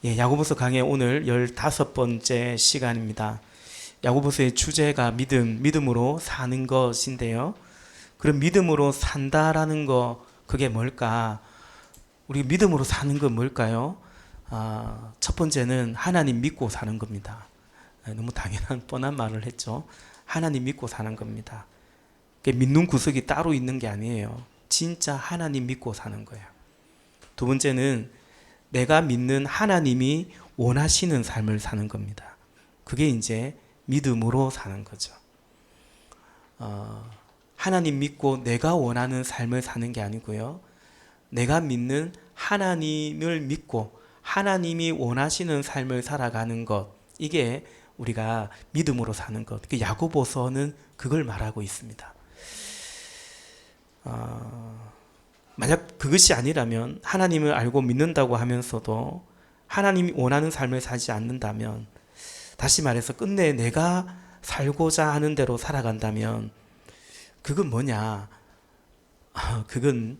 야고보서 강의 오늘 15번째 시간입니다. 야고보서의 주제가 믿음으로 사는 것인데요. 그럼 믿음으로 산다라는 거, 그게 뭘까? 우리 믿음으로 사는 건 뭘까요? 첫 번째는 하나님 믿고 사는 겁니다. 너무 당연한 뻔한 말을 했죠. 하나님 믿고 사는 겁니다. 믿는 구석이 따로 있는 게 아니에요. 진짜 하나님 믿고 사는 거예요. 두 번째는 내가 믿는 하나님이 원하시는 삶을 사는 겁니다. 그게 이제 믿음으로 사는 거죠. 하나님 믿고 내가 원하는 삶을 사는 게 아니고요. 내가 믿는 하나님을 믿고 하나님이 원하시는 삶을 살아가는 것, 이게 우리가 믿음으로 사는 것. 야고보서는 그걸 말하고 있습니다. 만약 그것이 아니라면, 하나님을 알고 믿는다고 하면서도 하나님이 원하는 삶을 살지 않는다면, 다시 말해서 끝내 내가 살고자 하는 대로 살아간다면 그건 뭐냐? 그건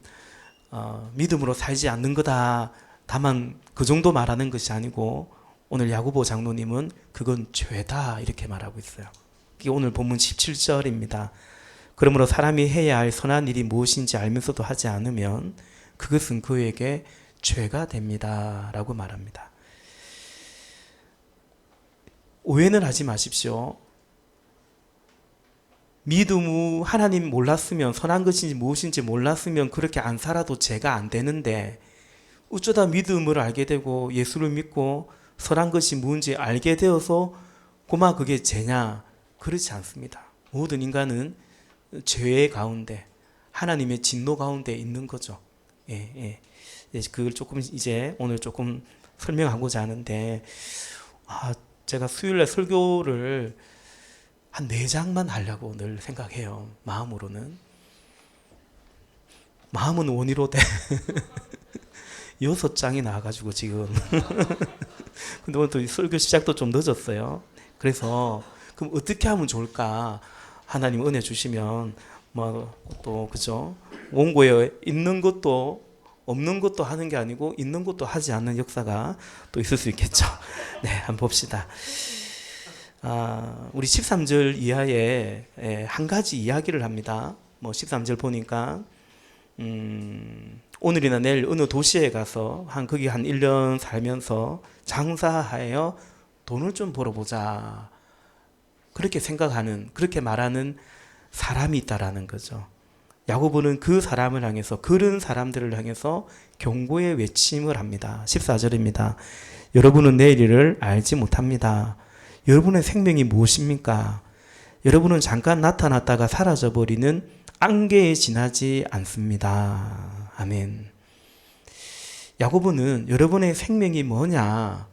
믿음으로 살지 않는 거다. 다만 그 정도 말하는 것이 아니고, 오늘 야고보 장로님은 그건 죄다 이렇게 말하고 있어요. 이게 오늘 본문 17절입니다. 그러므로 사람이 해야 할 선한 일이 무엇인지 알면서도 하지 않으면 그것은 그에게 죄가 됩니다 라고 말합니다. 오해는 하지 마십시오. 믿음, 하나님 몰랐으면, 선한 것인지 무엇인지 몰랐으면 그렇게 안 살아도 죄가 안 되는데, 어쩌다 믿음을 알게 되고 예수를 믿고 선한 것이 뭔지 알게 되어서 고마 그게 죄냐? 그렇지 않습니다. 모든 인간은 죄의 가운데, 하나님의 진노 가운데 있는 거죠. 그걸 조금 이제 오늘 조금 설명하고자 하는데, 제가 수요일날 설교를 한 4장만 하려고 늘 생각해요. 마음으로는. 마음은 원의로 돼. 6장이 나와가지고 지금. 근데 오늘 또 설교 시작도 좀 늦었어요. 그래서 그럼 어떻게 하면 좋을까? 하나님 은혜 주시면 또 그죠? 원고에 있는 것도 없는 것도 하는 게 아니고 있는 것도 하지 않는 역사가 또 있을 수 있겠죠. 네, 한번 봅시다. 우리 13절 이하에 한 가지 이야기를 합니다. 13절 보니까 오늘이나 내일 어느 도시에 가서 거기 한 1년 살면서 장사하여 돈을 좀 벌어보자, 그렇게 생각하는, 그렇게 말하는 사람이 있다라는 거죠. 야고보는 그 사람을 향해서, 그런 사람들을 향해서 경고의 외침을 합니다. 14절입니다. 여러분은 내일을 알지 못합니다. 여러분의 생명이 무엇입니까? 여러분은 잠깐 나타났다가 사라져버리는 안개에 지나지 않습니다. 아멘. 야고보는 여러분의 생명이 뭐냐?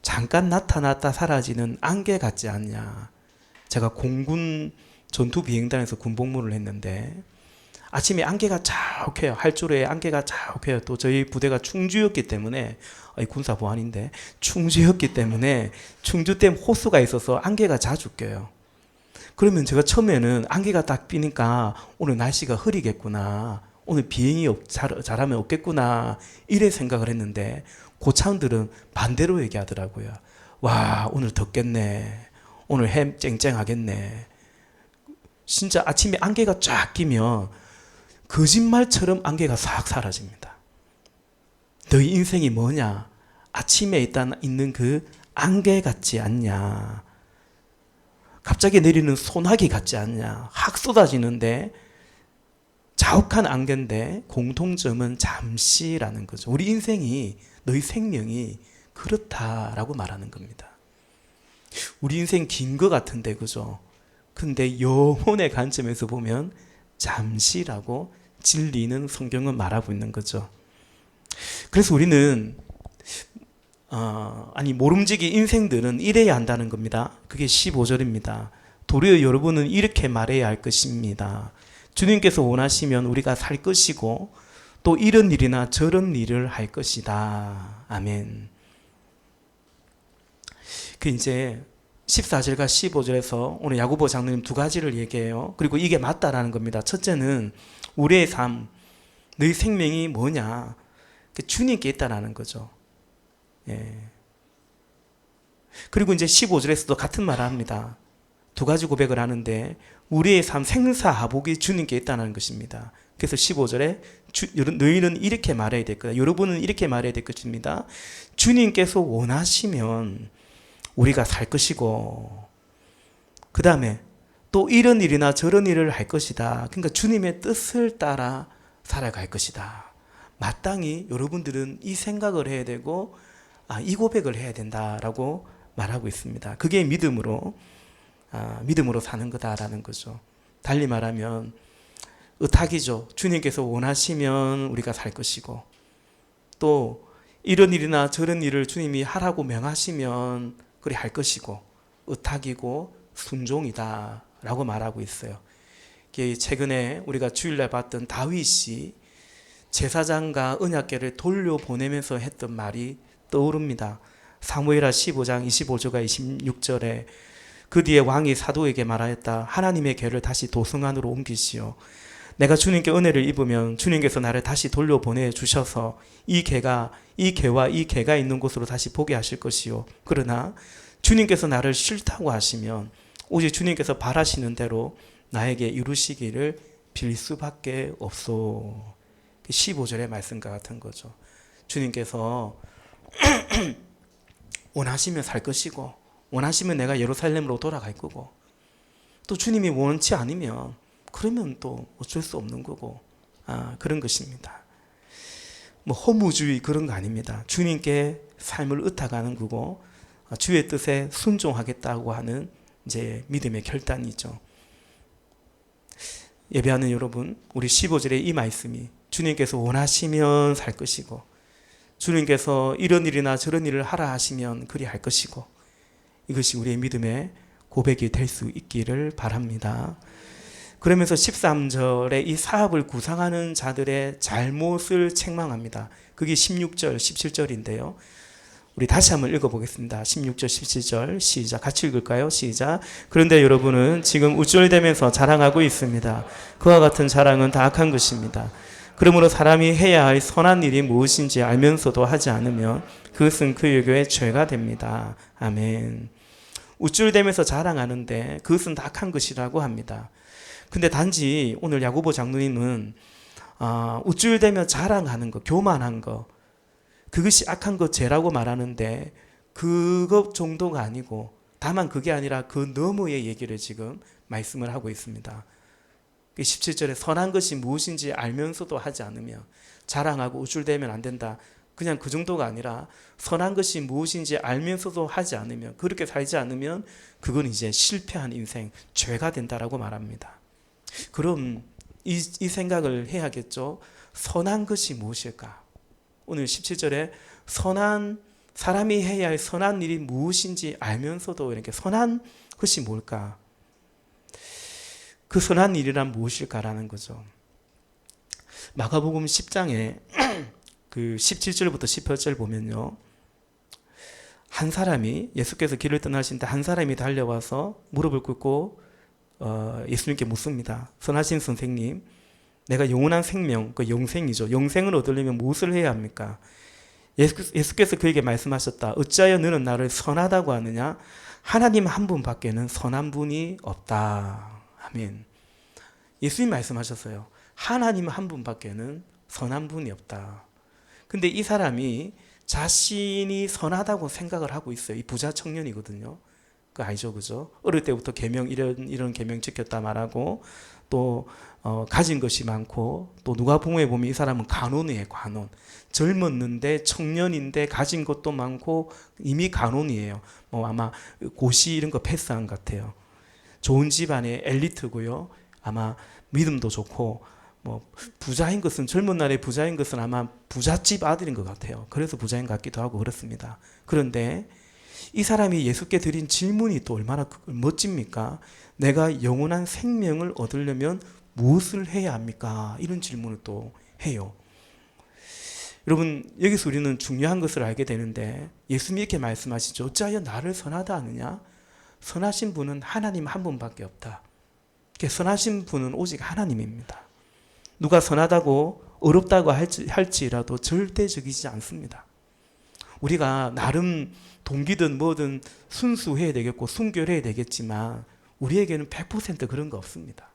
잠깐 나타났다 사라지는 안개 같지 않냐? 제가 공군 전투 비행단에서 군복무를 했는데 아침에 안개가 자욱해요. 활주로에 안개가 자욱해요. 또 저희 부대가 충주였기 때문에, 군사 보안인데 충주였기 때문에 충주 댐 호수가 있어서 안개가 자주 껴요. 그러면 제가 처음에는 안개가 딱 끼니까 오늘 날씨가 흐리겠구나, 오늘 비행이 잘하면 없겠구나, 이래 생각을 했는데 고차원들은 반대로 얘기하더라고요. 와, 오늘 덥겠네, 오늘 해 쨍쨍하겠네. 진짜 아침에 안개가 쫙 끼면 거짓말처럼 안개가 싹 사라집니다. 너희 인생이 뭐냐? 아침에 있는 그 안개 같지 않냐? 갑자기 내리는 소나기 같지 않냐? 확 쏟아지는데 자욱한 안개인데 공통점은 잠시라는 거죠. 우리 인생이, 너희 생명이 그렇다라고 말하는 겁니다. 우리 인생 긴 것 같은데, 그죠? 근데 영혼의 관점에서 보면 잠시라고 진리는 성경은 말하고 있는 거죠. 그래서 우리는 모름지기 인생들은 이래야 한다는 겁니다. 그게 15절입니다. 도리어 여러분은 이렇게 말해야 할 것입니다. 주님께서 원하시면 우리가 살 것이고 또 이런 일이나 저런 일을 할 것이다. 아멘. 이제 14절과 15절에서 오늘 야고보 장로님 2가지를 얘기해요. 그리고 이게 맞다라는 겁니다. 첫째는 우리의 삶, 너희 생명이 뭐냐? 주님께 있다라는 거죠. 그리고 이제 15절에서도 같은 말을 합니다. 두 가지 고백을 하는데 우리의 삶 생사하복이 주님께 있다는 것입니다. 그래서 15절에 너희는 이렇게 말해야 될 거다. 여러분은 이렇게 말해야 될 것입니다. 주님께서 원하시면 우리가 살 것이고, 그 다음에 또 이런 일이나 저런 일을 할 것이다. 그러니까 주님의 뜻을 따라 살아갈 것이다. 마땅히 여러분들은 이 생각을 해야 되고, 이 고백을 해야 된다라고 말하고 있습니다. 그게 믿음으로 사는 거다라는 거죠. 달리 말하면 의탁이죠. 주님께서 원하시면 우리가 살 것이고, 또 이런 일이나 저런 일을 주님이 하라고 명하시면 그리 할 것이고, 의탁이고 순종이다 라고 말하고 있어요. 최근에 우리가 주일날 봤던 다윗이 제사장과 언약궤를 돌려보내면서 했던 말이 떠오릅니다. 사무엘하 15장 25절과 26절에 그 뒤에 왕이 사도에게 말하였다. 하나님의 궤를 다시 도성 안으로 옮기시오. 내가 주님께 은혜를 입으면 주님께서 나를 다시 돌려보내 주셔서 이 궤와 이 궤가 있는 곳으로 다시 보게 하실 것이요. 그러나 주님께서 나를 싫다고 하시면 오직 주님께서 바라시는 대로 나에게 이루시기를 빌 수밖에 없소. 15절의 말씀과 같은 거죠. 주님께서 원하시면 살 것이고, 원하시면 내가 예루살렘으로 돌아갈 거고, 또 주님이 원치 않으면 그러면 또 어쩔 수 없는 거고, 그런 것입니다. 뭐 허무주의 그런 거 아닙니다. 주님께 삶을 의탁하는 거고, 주의 뜻에 순종하겠다고 하는 이제 믿음의 결단이죠. 예배하는 여러분, 우리 15절의 이 말씀이 주님께서 원하시면 살 것이고, 주님께서 이런 일이나 저런 일을 하라 하시면 그리 할 것이고, 이것이 우리의 믿음의 고백이 될 수 있기를 바랍니다. 그러면서 13절에 이 사업을 구상하는 자들의 잘못을 책망합니다. 그게 16절, 17절인데요. 우리 다시 한번 읽어보겠습니다. 16절, 17절 시작. 같이 읽을까요? 시작. 그런데 여러분은 지금 우쭐대면서 자랑하고 있습니다. 그와 같은 자랑은 다 악한 것입니다. 그러므로 사람이 해야 할 선한 일이 무엇인지 알면서도 하지 않으면 그것은 그에게 죄가 됩니다. 아멘. 우쭐대면서 자랑하는데 그것은 다 악한 것이라고 합니다. 근데 단지 오늘 야고보 장로님은 우쭐대며 자랑하는 거, 교만한 거, 그것이 악한 것 죄라고 말하는데 그것 정도가 아니고, 다만 그게 아니라 그 너머의 얘기를 지금 말씀을 하고 있습니다. 17절에 선한 것이 무엇인지 알면서도 하지 않으면, 자랑하고 우쭐대면 안 된다. 그냥 그 정도가 아니라 선한 것이 무엇인지 알면서도 하지 않으면, 그렇게 살지 않으면 그건 이제 실패한 인생, 죄가 된다라고 말합니다. 그럼 이 생각을 해야겠죠. 선한 것이 무엇일까? 오늘 17절에 사람이 해야 할 선한 일이 무엇인지 알면서도 이렇게 선한 것이 뭘까? 그 선한 일이란 무엇일까라는 거죠. 마가복음 10장에 그 17절부터 18절 보면요. 한 사람이, 예수께서 길을 떠나실 때 한 사람이 달려와서 무릎을 꿇고 예수님께 묻습니다. 선하신 선생님, 내가 영원한 생명, 그 영생이죠. 영생을 얻으려면 무엇을 해야 합니까? 예수께서 그에게 말씀하셨다. 어찌하여 너는 나를 선하다고 하느냐? 하나님 한 분밖에는 선한 분이 없다. 아멘. 예수님 말씀하셨어요. 하나님 한 분밖에는 선한 분이 없다. 근데 이 사람이 자신이 선하다고 생각을 하고 있어요. 이 부자 청년이거든요. 그 알죠, 그죠? 어릴 때부터 계명 이런 계명 지켰다 말하고, 또 가진 것이 많고, 또 누가복음에 보면 이 사람은 간원이에요. 간원. 젊었는데 청년인데 가진 것도 많고 이미 간원이에요. 아마 고시 이런 거 패스한 것 같아요. 좋은 집안의 엘리트고요. 아마 믿음도 좋고, 부자인 것은, 젊은 날에 부자인 것은 아마 부잣집 아들인 것 같아요. 그래서 부자인 것 같기도 하고 그렇습니다. 그런데 이 사람이 예수께 드린 질문이 또 얼마나 멋집니까? 내가 영원한 생명을 얻으려면 무엇을 해야 합니까? 이런 질문을 또 해요. 여러분, 여기서 우리는 중요한 것을 알게 되는데, 예수님이 이렇게 말씀하시죠. 어찌하여 나를 선하다 하느냐? 선하신 분은 하나님 한 분밖에 없다. 선하신 분은 오직 하나님입니다. 누가 선하다고 어렵다고 할지라도 절대적이지 않습니다. 우리가 나름 동기든 뭐든 순수해야 되겠고 순결해야 되겠지만 우리에게는 100% 그런 거 없습니다.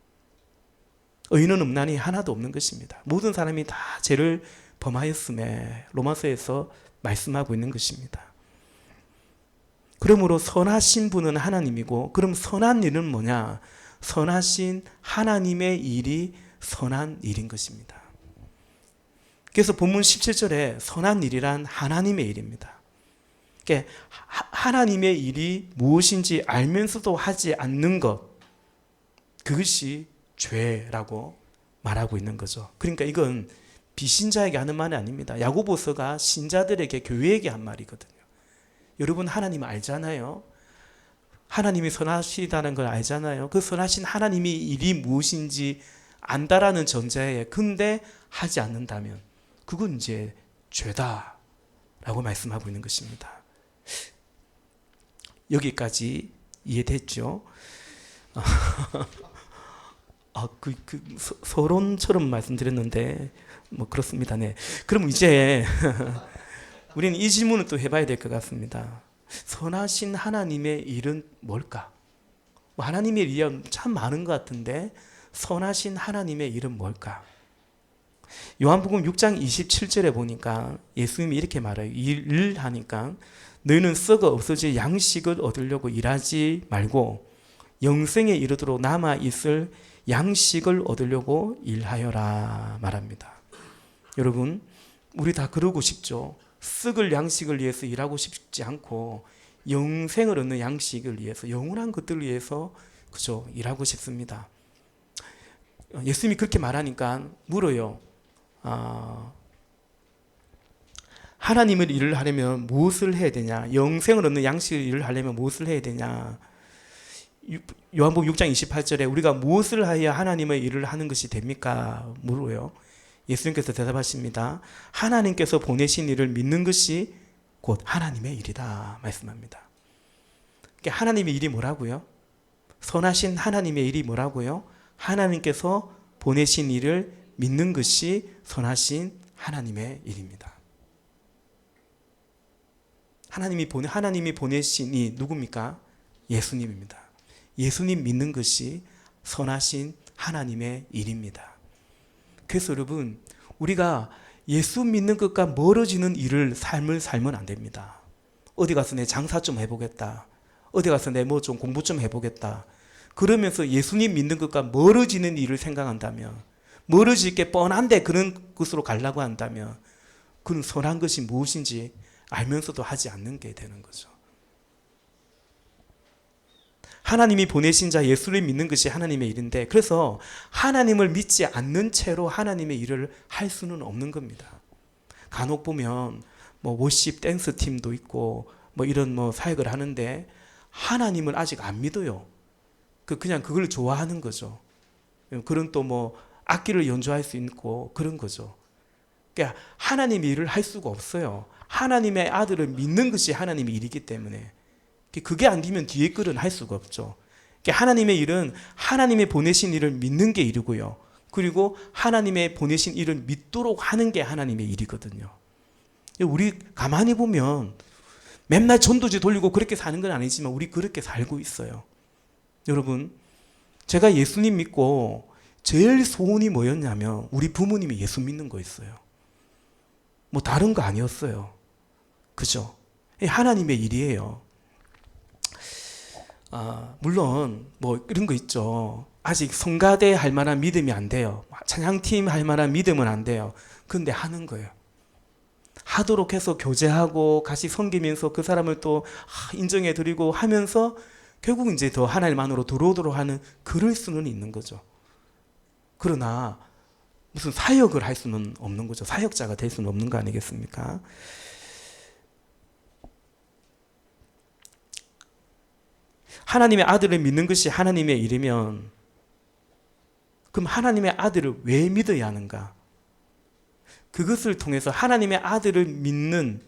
의인은 없나니 하나도 없는 것입니다. 모든 사람이 다 죄를 범하였음에 로마서에서 말씀하고 있는 것입니다. 그러므로 선하신 분은 하나님이고, 그럼 선한 일은 뭐냐? 선하신 하나님의 일이 선한 일인 것입니다. 그래서 본문 17절에 선한 일이란 하나님의 일입니다. 그러니까 하나님의 일이 무엇인지 알면서도 하지 않는 것, 그것이 죄라고 말하고 있는 거죠. 그러니까 이건 비신자에게 하는 말이 아닙니다. 야고보서가 신자들에게, 교회에게 한 말이거든요. 여러분, 하나님 알잖아요. 하나님이 선하시다는 걸 알잖아요. 그 선하신 하나님의 일이 무엇인지 안다라는 전제에 근데 하지 않는다면 그건 이제 죄다라고 말씀하고 있는 것입니다. 여기까지 이해됐죠? 서론처럼 말씀드렸는데 뭐 그렇습니다. 네. 그럼 이제 우리는 이 질문을 또 해봐야 될 것 같습니다. 선하신 하나님의 일은 뭘까? 하나님의 일이 참 많은 것 같은데 선하신 하나님의 일은 뭘까? 요한복음 6장 27절에 보니까 예수님이 이렇게 말해요. 일을 하니까 너희는 썩어 없어질 양식을 얻으려고 일하지 말고 영생에 이르도록 남아있을 양식을 얻으려고 일하여라 말합니다. 여러분, 우리 다 그러고 싶죠. 썩을 양식을 위해서 일하고 싶지 않고 영생을 얻는 양식을 위해서, 영원한 것들을 위해서 그죠, 일하고 싶습니다. 예수님이 그렇게 말하니까 물어요. 하나님을 일을 하려면 무엇을 해야 되냐? 영생을 얻는 양식을 일을 하려면 무엇을 해야 되냐? 요한복음 6장 28절에 우리가 무엇을 하여야 하나님의 일을 하는 것이 됩니까? 물어요. 예수님께서 대답하십니다. 하나님께서 보내신 일을 믿는 것이 곧 하나님의 일이다 말씀합니다. 그러니까 하나님의 일이 뭐라고요? 선하신 하나님의 일이 뭐라고요? 하나님께서 보내신 일을 믿는 것이 선하신 하나님의 일입니다. 하나님이 보내신 이 누굽니까? 예수님입니다. 예수님 믿는 것이 선하신 하나님의 일입니다. 그래서 여러분, 우리가 예수 믿는 것과 멀어지는 삶을 살면 안 됩니다. 어디 가서 내 장사 좀 해보겠다. 어디 가서 내 뭐 좀 공부 좀 해보겠다. 그러면서 예수님 믿는 것과 멀어지는 일을 생각한다면, 멀어질 게 뻔한데 그런 것으로 가려고 한다면 그는 선한 것이 무엇인지 알면서도 하지 않는 게 되는 거죠. 하나님이 보내신 자 예수를 믿는 것이 하나님의 일인데, 그래서 하나님을 믿지 않는 채로 하나님의 일을 할 수는 없는 겁니다. 간혹 보면 뭐 워십 댄스 팀도 있고 뭐 이런 뭐 사역을 하는데 하나님을 아직 안 믿어요. 그냥 그걸 좋아하는 거죠. 그런 또 뭐 악기를 연주할 수 있고 그런 거죠. 그러니까 하나님의 일을 할 수가 없어요. 하나님의 아들을 믿는 것이 하나님의 일이기 때문에 그게 안 되면 뒤에 글은 할 수가 없죠. 하나님의 일은 하나님의 보내신 일을 믿는 게 일이고요. 그리고 하나님의 보내신 일을 믿도록 하는 게 하나님의 일이거든요. 우리 가만히 보면 맨날 전도지 돌리고 그렇게 사는 건 아니지만 우리 그렇게 살고 있어요. 여러분, 제가 예수님 믿고 제일 소원이 뭐였냐면 우리 부모님이 예수 믿는 거였어요. 뭐 다른 거 아니었어요. 그죠? 하나님의 일이에요. 물론 뭐 이런 거 있죠. 아직 성가대 할 만한 믿음이 안 돼요. 찬양팀 할 만한 믿음은 안 돼요. 근데 하는 거예요. 하도록 해서 교제하고 같이 섬기면서 그 사람을 또 인정해 드리고 하면서 결국 이제 더 하나님 안으로 들어오도록 하는 그럴 수는 있는 거죠. 그러나 무슨 사역을 할 수는 없는 거죠. 사역자가 될 수는 없는 거 아니겠습니까? 하나님의 아들을 믿는 것이 하나님의 일이면 그럼 하나님의 아들을 왜 믿어야 하는가? 그것을 통해서 하나님의 아들을 믿는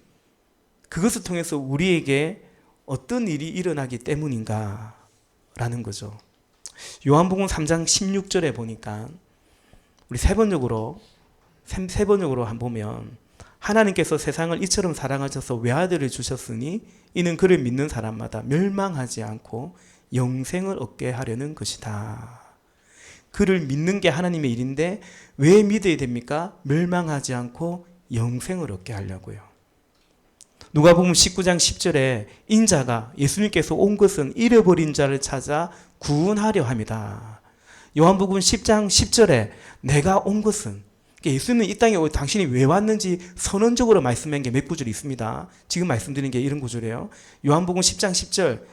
그것을 통해서 우리에게 어떤 일이 일어나기 때문인가? 라는 거죠. 요한복음 3장 16절에 보니까 우리 세 번역으로 한번 보면 하나님께서 세상을 이처럼 사랑하셔서 외아들을 주셨으니 이는 그를 믿는 사람마다 멸망하지 않고 영생을 얻게 하려는 것이다. 그를 믿는 게 하나님의 일인데 왜 믿어야 됩니까? 멸망하지 않고 영생을 얻게 하려고요. 누가복음 19장 10절에 인자가 예수님께서 온 것은 잃어버린 자를 찾아 구원하려 함이다. 요한복음 10장 10절에 내가 온 것은, 예수님은 이 땅에 당신이 왜 왔는지 선언적으로 말씀한 게 몇 구절이 있습니다. 지금 말씀드린 게 이런 구절이에요. 요한복음 10장 10절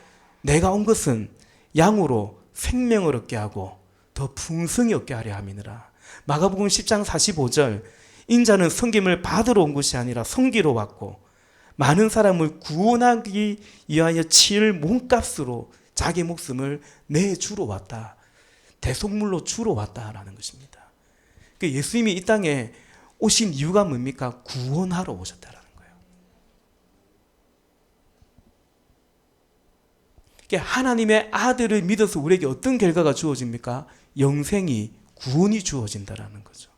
내가 온 것은 양으로 생명을 얻게 하고 더 풍성히 얻게 하려 함이니라. 마가복음 10장 45절 인자는 섬김을 받으러 온 것이 아니라 섬기러 왔고 많은 사람을 구원하기 위하여 치를 몸값으로 자기 목숨을 내주러 왔다. 대속물로 주러 왔다라는 것입니다. 예수님이 이 땅에 오신 이유가 뭡니까? 구원하러 오셨다라는 거예요. 하나님의 아들을 믿어서 우리에게 어떤 결과가 주어집니까? 영생이, 구원이 주어진다라는 거죠.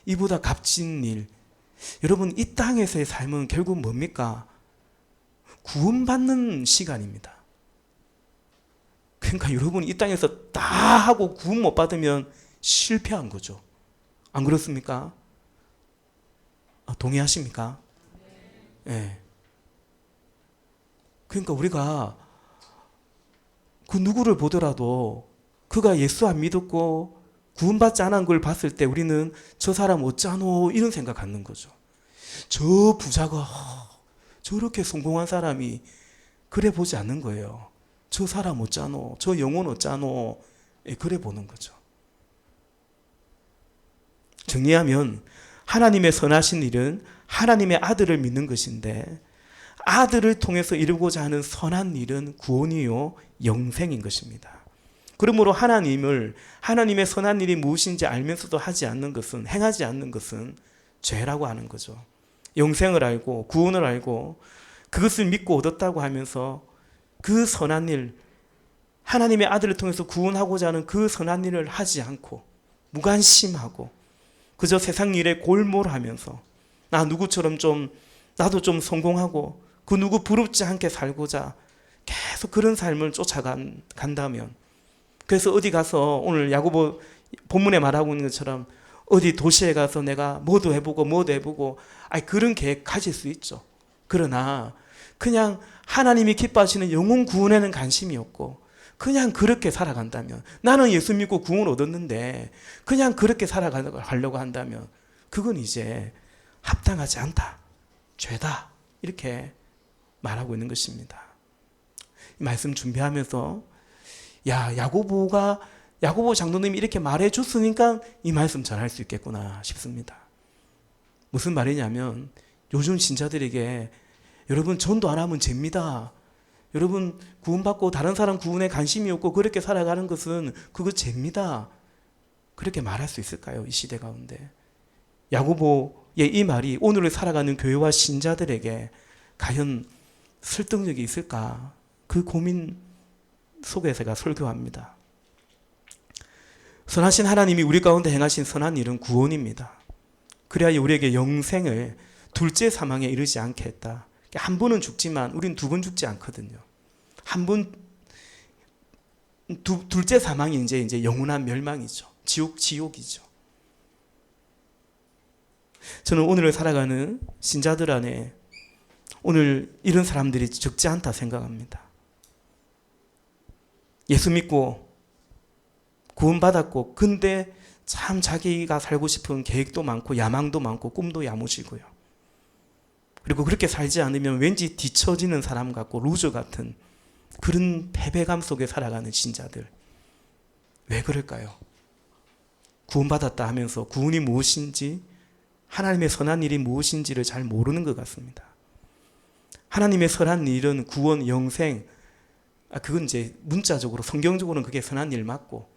이보다 값진 일, 여러분 이 땅에서의 삶은 결국 뭡니까? 구원받는 시간입니다. 그러니까 여러분 이 땅에서 다 하고 구원 못 받으면 실패한 거죠. 안 그렇습니까? 동의하십니까? 네. 그러니까 우리가 그 누구를 보더라도 그가 예수 안 믿었고 구원받지 않은 걸 봤을 때 우리는 저 사람 어쩌노 이런 생각 갖는 거죠. 저 부자가 저렇게 성공한 사람이 그래 보지 않는 거예요. 저 사람 어쩌노, 저 영혼 어쩌노, 그래 보는 거죠. 정리하면 하나님의 선하신 일은 하나님의 아들을 믿는 것인데 아들을 통해서 이루고자 하는 선한 일은 구원이요 영생인 것입니다. 그러므로 하나님의 선한 일이 무엇인지 알면서도 하지 않는 것은, 행하지 않는 것은 죄라고 하는 거죠. 영생을 알고 구원을 알고 그것을 믿고 얻었다고 하면서 그 선한 일, 하나님의 아들을 통해서 구원하고자 하는 그 선한 일을 하지 않고 무관심하고 그저 세상 일에 골몰하면서 나도 좀 성공하고 그 누구 부럽지 않게 살고자 계속 그런 삶을 쫓아간다면, 그래서 어디 가서 오늘 야고보 본문에 말하고 있는 것처럼 어디 도시에 가서 내가 뭐도 해보고 그런 계획 가질 수 있죠. 그러나 그냥 하나님이 기뻐하시는 영혼 구원에는 관심이 없고 그냥 그렇게 살아간다면, 나는 예수 믿고 구원 얻었는데 그냥 그렇게 살아가려고 한다면 그건 이제 합당하지 않다, 죄다, 이렇게 말하고 있는 것입니다. 이 말씀 준비하면서 야고보 장로님이 이렇게 말해 줬으니까 이 말씀 전할 수 있겠구나 싶습니다. 무슨 말이냐면 요즘 신자들에게 여러분 전도 안 하면 죄입니다. 여러분 구원받고 다른 사람 구원에 관심이 없고 그렇게 살아가는 것은 그거 죄입니다. 그렇게 말할 수 있을까요? 이 시대 가운데. 야고보의 이 말이 오늘을 살아가는 교회와 신자들에게 과연 설득력이 있을까? 그 고민 속에서 제가 설교합니다. 선하신 하나님이 우리 가운데 행하신 선한 일은 구원입니다. 그래야 우리에게 영생을 둘째 사망에 이르지 않게 했다. 한 번은 죽지만 우린 두 번 죽지 않거든요. 둘째 사망이 이제 영원한 멸망이죠. 지옥이죠. 저는 오늘을 살아가는 신자들 안에 오늘 이런 사람들이 적지 않다 생각합니다. 예수 믿고 구원받았고 근데 참 자기가 살고 싶은 계획도 많고 야망도 많고 꿈도 야무지고요. 그리고 그렇게 살지 않으면 왠지 뒤처지는 사람 같고 루저 같은 그런 패배감 속에 살아가는 신자들. 왜 그럴까요? 구원받았다 하면서 구원이 무엇인지, 하나님의 선한 일이 무엇인지를 잘 모르는 것 같습니다. 하나님의 선한 일은 구원, 영생, 그건 이제 문자적으로 성경적으로는 그게 선한 일 맞고,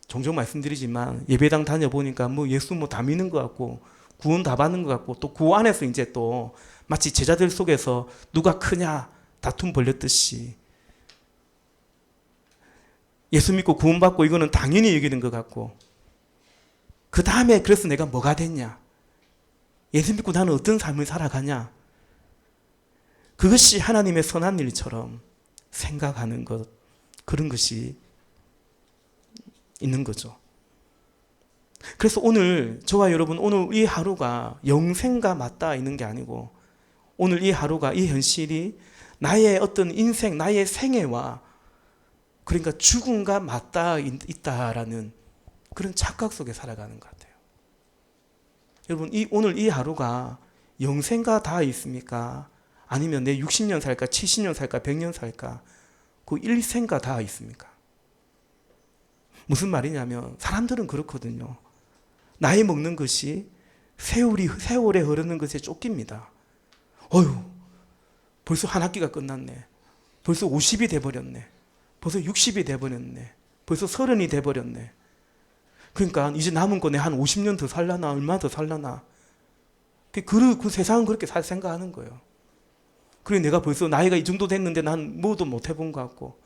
종종 말씀드리지만 예배당 다녀보니까 예수 다 믿는 것 같고 구원 다 받는 것 같고 또 그 안에서 이제 또 마치 제자들 속에서 누가 크냐 다툼 벌였듯이 예수 믿고 구원 받고 이거는 당연히 여기는 것 같고 그 다음에 그래서 내가 뭐가 됐냐, 예수 믿고 나는 어떤 삶을 살아가냐? 그것이 하나님의 선한 일처럼 생각하는 것, 그런 것이 있는 거죠. 그래서 오늘 저와 여러분, 오늘 이 하루가 영생과 맞닿아 있는 게 아니고, 오늘 이 하루가, 이 현실이 나의 어떤 인생, 나의 생애와, 그러니까 죽음과 맞닿아 있다라는 그런 착각 속에 살아가는 것 같아요. 여러분, 오늘 이 하루가 영생과 닿아 있습니까? 아니면 내 60년 살까, 70년 살까, 100년 살까, 그 일생과 닿아 있습니까? 무슨 말이냐면, 사람들은 그렇거든요. 나이 먹는 것이 세월에 흐르는 것에 쫓깁니다. 어휴, 벌써 한 학기가 끝났네. 벌써 50이 돼버렸네. 벌써 60이 돼버렸네. 벌써 30이 돼버렸네. 그러니까 이제 남은 거 내 한 50년 더 살라나, 얼마 더 살라나. 그 세상은 그렇게 살 생각하는 거예요. 그래, 내가 벌써 나이가 이 정도 됐는데 난 뭐도 못 해본 것 같고.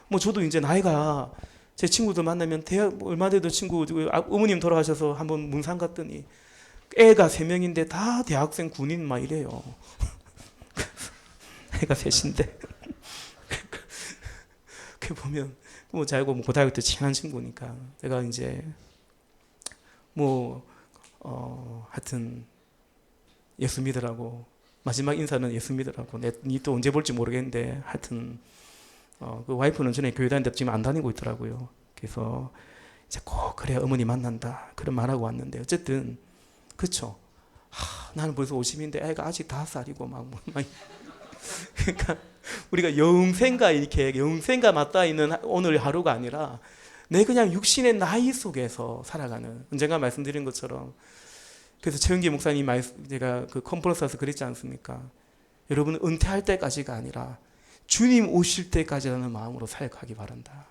뭐 저도 이제 나이가, 제 친구들 만나면 얼마 돼도 친구, 어머님 돌아가셔서 한번 문산 갔더니 애가 3명인데 다 대학생, 군인 막 이래요. 애가 셋인데. 그 보면, 뭐 자고 뭐 고등학교 때 친한 친구니까. 내가 이제, 하여튼, 예수 믿으라고. 마지막 인사는 예수 믿으라고. 니 또 언제 볼지 모르겠는데, 하여튼, 그 와이프는 전에 교회 다니는데 지금 안 다니고 있더라고요. 그래서 이제 꼭 그래 어머니 만난다 그런 말하고 왔는데, 어쨌든 그렇죠. 나는 벌써 50인데 애가 아직 5살이고 막 그러니까 우리가 영생과 맞닿아 있는 오늘 하루가 아니라 내 그냥 육신의 나이 속에서 살아가는, 언젠가 말씀드린 것처럼. 그래서 최은기 목사님 제가 그 컨퍼런스에서 그랬지 않습니까? 여러분, 은퇴할 때까지가 아니라 주님 오실 때까지라는 마음으로 살아가기 바란다.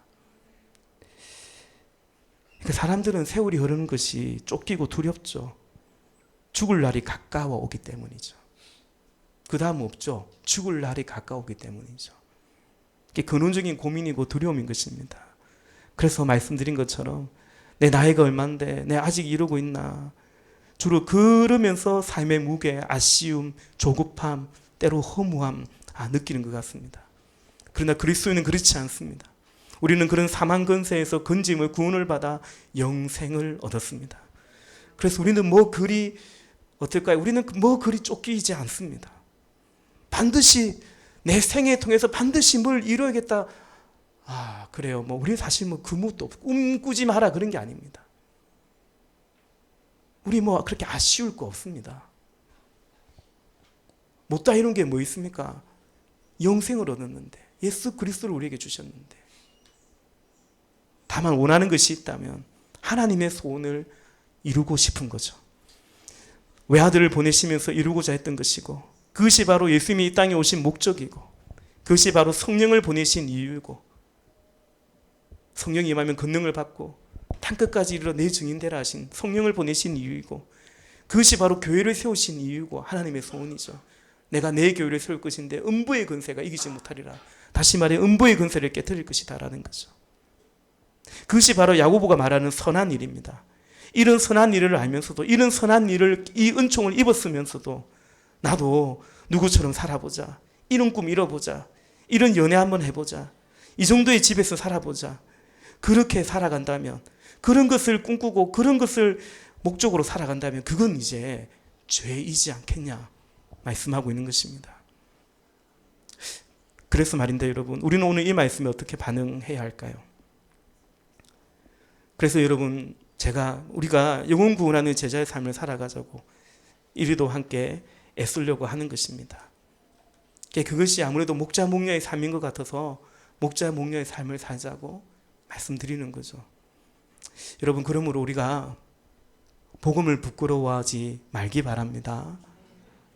그러니까 사람들은 세월이 흐르는 것이 쫓기고 두렵죠. 죽을 날이 가까워 오기 때문이죠. 그 다음 없죠. 죽을 날이 가까우기 때문이죠. 이게 근원적인 고민이고 두려움인 것입니다. 그래서 말씀드린 것처럼 내 나이가 얼만데 내 아직 이러고 있나. 주로 그러면서 삶의 무게, 아쉬움, 조급함, 때로 허무함 느끼는 것 같습니다. 그러나 그리스도인은 그렇지 않습니다. 우리는 그런 사망 근세에서 건짐을, 구원을 받아 영생을 얻었습니다. 그래서 우리는 어떨까요? 우리는 그리 쫓기지 않습니다. 반드시 내 생애 통해서 반드시 뭘 이루어야겠다. 그래요. 우리 사실 그무도 없고 꿈꾸지 마라 그런 게 아닙니다. 우리 그렇게 아쉬울 거 없습니다. 못다 이룬 게 뭐 있습니까? 영생을 얻었는데, 예수 그리스도를 우리에게 주셨는데, 다만 원하는 것이 있다면 하나님의 소원을 이루고 싶은 거죠. 외아들을 보내시면서 이루고자 했던 것이고, 그것이 바로 예수님이 이 땅에 오신 목적이고, 그것이 바로 성령을 보내신 이유이고, 성령이 임하면 권능을 받고 땅끝까지 이르러 내 증인 되라 하신 성령을 보내신 이유이고, 그것이 바로 교회를 세우신 이유고 하나님의 소원이죠. 내가 내 교회를 세울 것인데 음부의 권세가 이기지 못하리라. 다시 말해 음부의 권세를 깨뜨릴 것이다 라는 거죠. 그것이 바로 야고보가 말하는 선한 일입니다. 이런 선한 일을 알면서도, 이런 선한 일을, 이 은총을 입었으면서도 나도 누구처럼 살아보자, 이런 꿈 이뤄보자, 이런 연애 한번 해보자, 이 정도의 집에서 살아보자, 그렇게 살아간다면, 그런 것을 꿈꾸고 그런 것을 목적으로 살아간다면 그건 이제 죄이지 않겠냐 말씀하고 있는 것입니다. 그래서 말인데 여러분, 우리는 오늘 이 말씀에 어떻게 반응해야 할까요? 그래서 여러분, 우리가 영혼 구원하는 제자의 삶을 살아가자고 이리도 함께 애쓰려고 하는 것입니다. 그것이 아무래도 목자 목녀의 삶인 것 같아서 목자 목녀의 삶을 살자고 말씀드리는 거죠. 여러분, 그러므로 우리가 복음을 부끄러워하지 말기 바랍니다.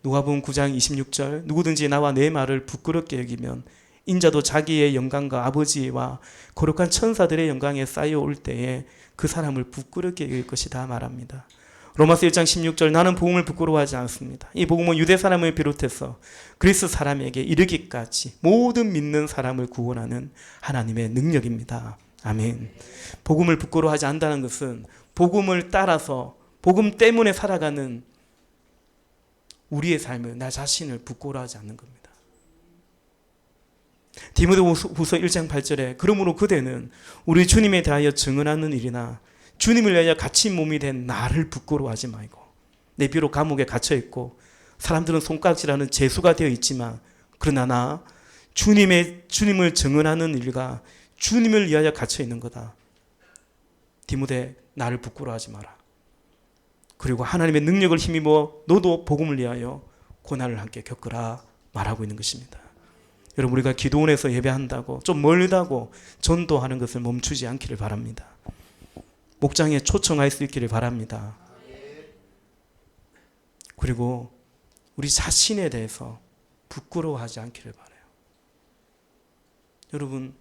누가복음 9장 26절, 누구든지 나와 내 말을 부끄럽게 여기면 인자도 자기의 영광과 아버지와 거룩한 천사들의 영광에 쌓여올 때에 그 사람을 부끄럽게 여길 것이다 말합니다. 로마서 1장 16절, 나는 복음을 부끄러워하지 않습니다. 이 복음은 유대 사람을 비롯해서 그리스 사람에게 이르기까지 모든 믿는 사람을 구원하는 하나님의 능력입니다. 아멘. 복음을 부끄러워하지 않는다는 것은 복음을 따라서 복음 때문에 살아가는 우리의 삶을, 나 자신을 부끄러워 하지 않는 겁니다. 디모데후서 1장 8절에 그러므로 그대는 우리 주님에 대하여 증언하는 일이나 주님을 위하여 갇힌 몸이 된 나를 부끄러워하지 말고, 내 비록 감옥에 갇혀 있고 사람들은 손가락질하는 죄수가 되어 있지만 그러나 나 주님을 증언하는 일과 주님을 위하여 갇혀 있는 거다. 디모데, 나를 부끄러워하지 마라. 그리고 하나님의 능력을 힘입어 너도 복음을 위하여 고난을 함께 겪으라 말하고 있는 것입니다. 여러분, 우리가 기도원에서 예배한다고 좀 멀다고 전도하는 것을 멈추지 않기를 바랍니다. 목장에 초청할 수 있기를 바랍니다. 그리고 우리 자신에 대해서 부끄러워하지 않기를 바라요. 여러분,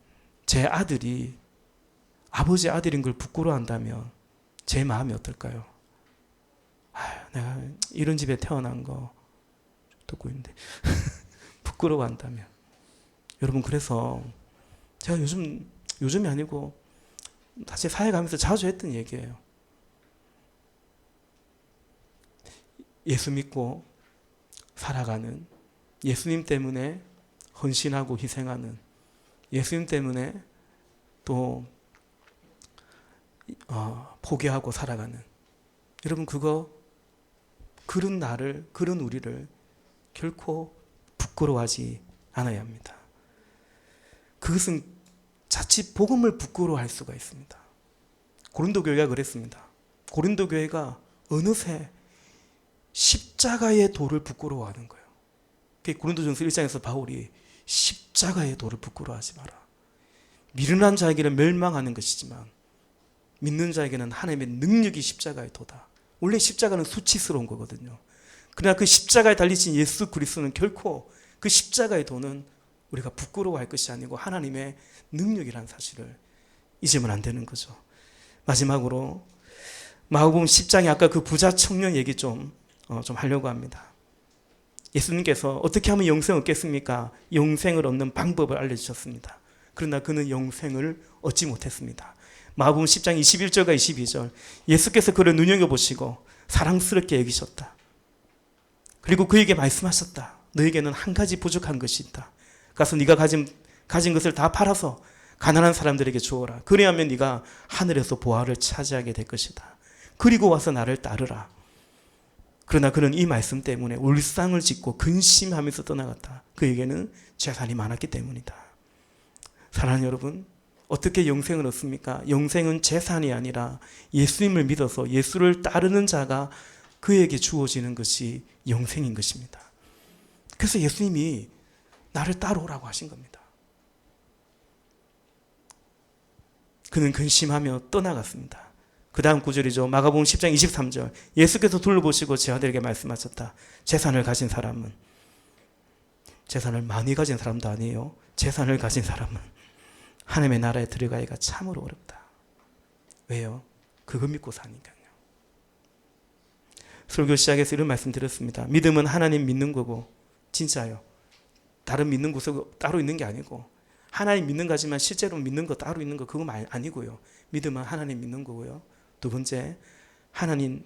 제 아들이 아버지 아들인 걸 부끄러워한다면 제 마음이 어떨까요? 내가 이런 집에 태어난 거 듣고 있는데 부끄러워한다면. 여러분, 그래서 제가 요즘이 아니고 사실 사회 가면서 자주 했던 얘기예요. 예수 믿고 살아가는, 예수님 때문에 헌신하고 희생하는, 예수님 때문에 또 포기하고 살아가는, 여러분, 그런 나를, 그런 우리를 결코 부끄러워하지 않아야 합니다. 그것은 자칫 복음을 부끄러워할 수가 있습니다. 고린도 교회가 그랬습니다. 고린도 교회가 어느새 십자가의 도를 부끄러워하는 거예요. 고린도전서 1장에서 바울이 십자가의 도를 부끄러워하지 마라. 미련한 자에게는 멸망하는 것이지만 믿는 자에게는 하나님의 능력이 십자가의 도다. 원래 십자가는 수치스러운 거거든요. 그러나 그 십자가에 달리신 예수 그리스도는 결코 그 십자가의 도는 우리가 부끄러워할 것이 아니고 하나님의 능력이라는 사실을 잊으면 안 되는 거죠. 마지막으로 마가복음 10장에 아까 그 부자 청년 얘기 좀 하려고 합니다. 예수님께서 어떻게 하면 영생을 얻겠습니까? 영생을 얻는 방법을 알려주셨습니다. 그러나 그는 영생을 얻지 못했습니다. 마가복음 10장 21절과 22절, 예수께서 그를 눈여겨보시고 사랑스럽게 여기셨다. 그리고 그에게 말씀하셨다. 너에게는 한 가지 부족한 것이 있다. 가서 네가 가진 것을 다 팔아서 가난한 사람들에게 주어라. 그래야면 네가 하늘에서 보화를 차지하게 될 것이다. 그리고 와서 나를 따르라. 그러나 그는 이 말씀 때문에 울상을 짓고 근심하면서 떠나갔다. 그에게는 재산이 많았기 때문이다. 사랑하는 여러분, 어떻게 영생을 얻습니까? 영생은 재산이 아니라 예수님을 믿어서 예수를 따르는 자가 그에게 주어지는 것이 영생인 것입니다. 그래서 예수님이 나를 따라오라고 하신 겁니다. 그는 근심하며 떠나갔습니다. 그 다음 구절이죠. 마가복음 10장 23절, 예수께서 둘러보시고 제 아들에게 말씀하셨다. 재산을 가진 사람은, 재산을 많이 가진 사람도 아니에요. 재산을 가진 사람은 하나님의 나라에 들어가기가 참으로 어렵다. 왜요? 그거 믿고 사니까요. 설교 시작에서 이런 말씀 드렸습니다. 믿음은 하나님 믿는 거고, 진짜요. 다른 믿는 곳에 따로 있는 게 아니고, 하나님 믿는 거지만 실제로 믿는 거 따로 있는 거 그거 아니고요. 믿음은 하나님 믿는 거고요. 두 번째,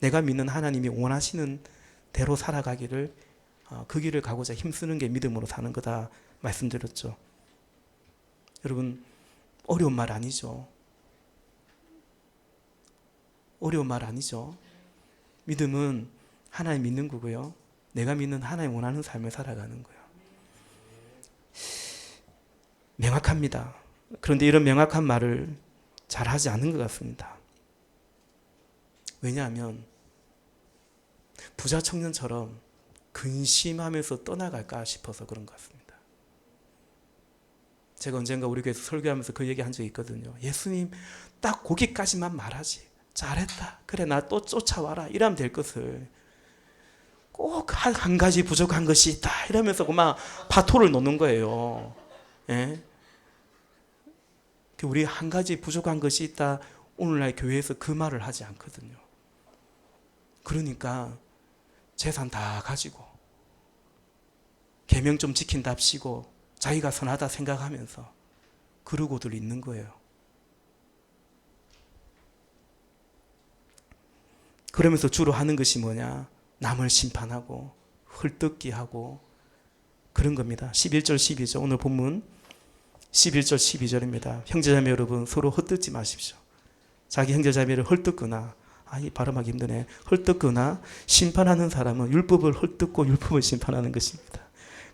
내가 믿는 하나님이 원하시는 대로 살아가기를, 그 길을 가고자 힘쓰는 게 믿음으로 사는 거다 말씀드렸죠. 여러분, 어려운 말 아니죠. 어려운 말 아니죠. 믿음은 하나님 믿는 거고요. 내가 믿는 하나님 원하는 삶을 살아가는 거예요. 명확합니다. 그런데 이런 명확한 말을 잘 하지 않는 것 같습니다. 왜냐하면 부자 청년처럼 근심하면서 떠나갈까 싶어서 그런 것 같습니다. 제가 언젠가 우리 교회에서 설교하면서 그 얘기 한 적이 있거든요. 예수님 딱 거기까지만 말하지. 잘했다. 그래, 나 또 쫓아와라. 이러면 될 것을 꼭 한 가지 부족한 것이 있다. 이러면서 막 파토를 놓는 거예요. 예? 우리 한 가지 부족한 것이 있다. 오늘날 교회에서 그 말을 하지 않거든요. 그러니까 재산 다 가지고 계명 좀 지킨답시고 자기가 선하다 생각하면서 그러고들 있는 거예요. 그러면서 주로 하는 것이 뭐냐? 남을 심판하고 헐뜯기 하고 그런 겁니다. 11절 12절 오늘 본문 11절 12절입니다. 형제자매 여러분 서로 헛뜯지 마십시오. 자기 형제자매를 헐뜯거나 이 발음하기 힘드네. 헐뜯거나 심판하는 사람은 율법을 헐뜯고 율법을 심판하는 것입니다.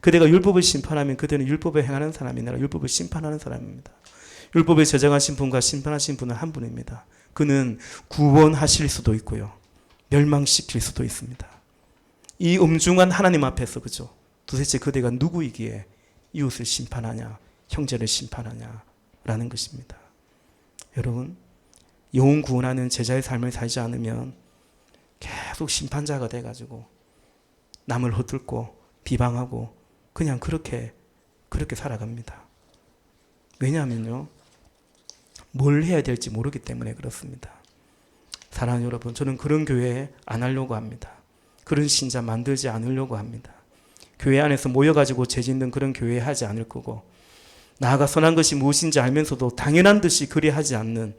그대가 율법을 심판하면 그대는 율법에 행하는 사람이 아니라 율법을 심판하는 사람입니다. 율법에 제정하신 분과 심판하신 분은 한 분입니다. 그는 구원하실 수도 있고요. 멸망시킬 수도 있습니다. 이 엄중한 하나님 앞에서 그죠? 도대체 그대가 누구이기에 이웃을 심판하냐, 형제를 심판하냐라는 것입니다. 여러분, 영혼 구원하는 제자의 삶을 살지 않으면 계속 심판자가 돼가지고 남을 헛들고 비방하고 그냥 그렇게 살아갑니다. 왜냐하면요, 뭘 해야 될지 모르기 때문에 그렇습니다. 사랑하는 여러분, 저는 그런 교회 안 하려고 합니다. 그런 신자 만들지 않으려고 합니다. 교회 안에서 모여가지고 죄짓는 그런 교회 하지 않을 거고, 나아가 선한 것이 무엇인지 알면서도 당연한 듯이 그리하지 않는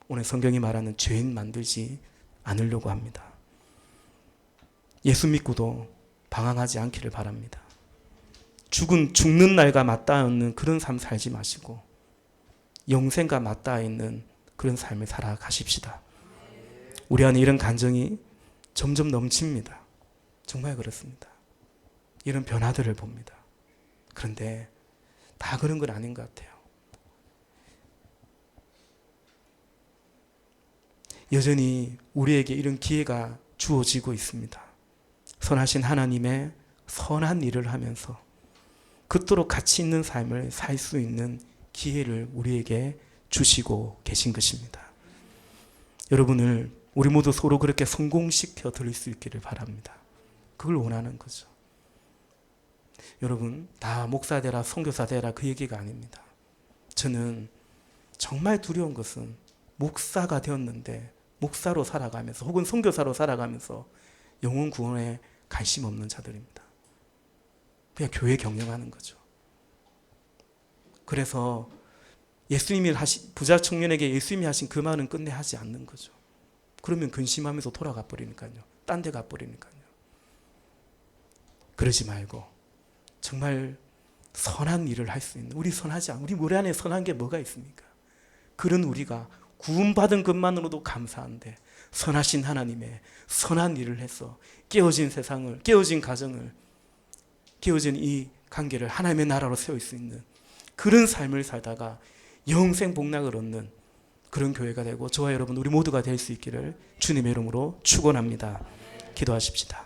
오늘 성경이 말하는 죄인 만들지 않으려고 합니다. 예수 믿고도 방황하지 않기를 바랍니다. 죽는 날과 맞닿아 있는 그런 삶 살지 마시고 영생과 맞닿아 있는 그런 삶을 살아가십시다. 우리 안에 이런 감정이 점점 넘칩니다. 정말 그렇습니다. 이런 변화들을 봅니다. 그런데 다 그런 건 아닌 것 같아요. 여전히 우리에게 이런 기회가 주어지고 있습니다. 선하신 하나님의 선한 일을 하면서 그토록 가치 있는 삶을 살 수 있는 기회를 우리에게 주시고 계신 것입니다. 여러분을 우리 모두 서로 그렇게 성공시켜 드릴 수 있기를 바랍니다. 그걸 원하는 거죠. 여러분, 다 목사 되라, 선교사 되라 그 얘기가 아닙니다. 저는 정말 두려운 것은 목사가 되었는데 목사로 살아가면서 혹은 선교사로 살아가면서 영혼 구원에 관심 없는 자들입니다. 그냥 교회 경영하는 거죠. 그래서 예수님이 부자 청년에게 예수님이 하신 그 말은 끝내 하지 않는 거죠. 그러면 근심하면서 돌아가 버리니까요. 딴 데 가버리니까요. 그러지 말고 정말 선한 일을 할 수 있는, 우리 머리 안에 선한 게 뭐가 있습니까? 그런 우리가 구원받은 것만으로도 감사한데 선하신 하나님의 선한 일을 해서 깨어진 세상을, 깨어진 가정을, 깨어진 이 관계를 하나님의 나라로 세울 수 있는 그런 삶을 살다가 영생 복락을 얻는 그런 교회가 되고 저와 여러분 우리 모두가 될 수 있기를 주님의 이름으로 축원합니다. 기도하십시다.